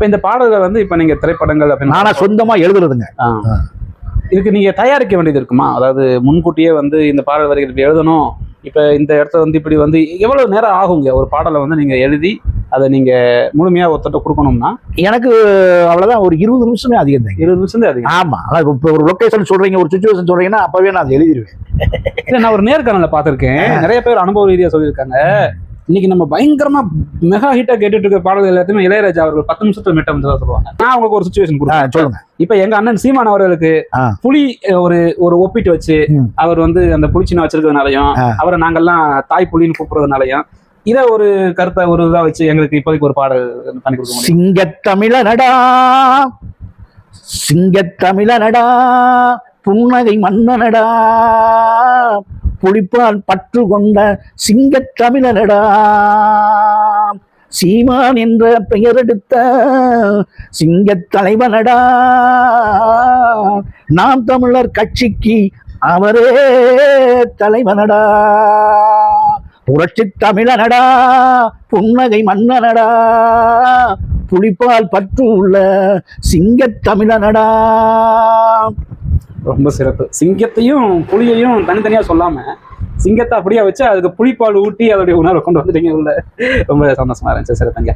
இப்ப இந்த பாடல்கள் வந்து இப்ப நீங்க திரைப்படங்கள் அப்படின்னு நானா சொந்தமா எழுதுறதுங்க. இதுக்கு நீங்க தயாரிக்க வேண்டியது இருக்குமா? அதாவது முன்கூட்டியே வந்து இந்த பாடல் வரிகள் இப்படி எழுதணும், இப்ப இந்த இடத்த வந்து இப்படி வந்து எவ்வளவு நேரம் ஆகுங்க ஒரு பாடலை வந்து நீங்க எழுதி அதை நீங்க முழுமையா ஒருத்தட்ட கொடுக்கணும்னா? எனக்கு அவ்வளவுதான், ஒரு 20 நிமிஷமே அதிகம் தான். 20 நிமிஷம் அதிகம். ஆமா, இப்போ ஒரு லொகேஷன் சொல்றீங்க, ஒரு சுச்சுவேஷன் சொல்றீங்கன்னா அப்பவே நான் அதை எழுதிடுவேன். இல்ல, நான் ஒரு நேர்காணல பார்த்திருக்கேன், நிறைய பேர் அனுபவ ரீதியா சொல்லியிருக்காங்க, இன்னைக்கு நம்ம பயங்கரமா மெகா ஹிட்டா கேட்டுட்டு இருக்க பாடல்கள் எல்லாத்தையுமே இளையராஜா அவர்கள் 10 நிமிஷத்துல மிட்டம் சொல்லுவாங்க. நான் உங்களுக்கு ஒரு சுச்சுவேஷன் கொடுத்தேன், சொல்லுங்க. இப்ப எங்க அண்ணன் சீமான் அவர்களுக்கு புலி ஒரு ஒப்பிட்டு வச்சு அவர் வந்து அந்த புலிச்சின்ன வச்சிருக்கிறதுனாலையும் அவரை நாங்கெல்லாம் தாய் புலின்னு கூப்பிடுறதுனாலையும் இத ஒரு கருத்தை ஒரு இதா வச்சு எங்களுக்கு இப்போதைக்கு ஒரு பாடல் பண்ணி கொடுக்க முடியும். சிங்கத்தமிழனடா சிங்கத்தமிழனடா புன்னகை மன்னனடா புலிப்பால் பற்று கொண்ட சிங்கத்தமிழனடா சீமான் என்ற பெயரெடுத்த சிங்கத் தலைவனடா நாம் தமிழர் கட்சிக்கு அவரே தலைவனடா புரட்சி தமிழனடா புன்னகை மன்னனடா புலிப்பால் பற்று உள்ள சிங்கத் தமிழனடா. ரொம்ப சிறப்பு. சிங்கத்தையும் புலியையும் தனித்தனியா சொல்லாம சிங்கத்தை அப்படியே வச்சு அதுக்கு புலிப்பால் ஊட்டி அதோடைய உணர்வை கொண்டு வந்துட்டீங்க உள்ள. ரொம்ப சந்தோஷமா இருந்துச்சு. சிறப்புங்க.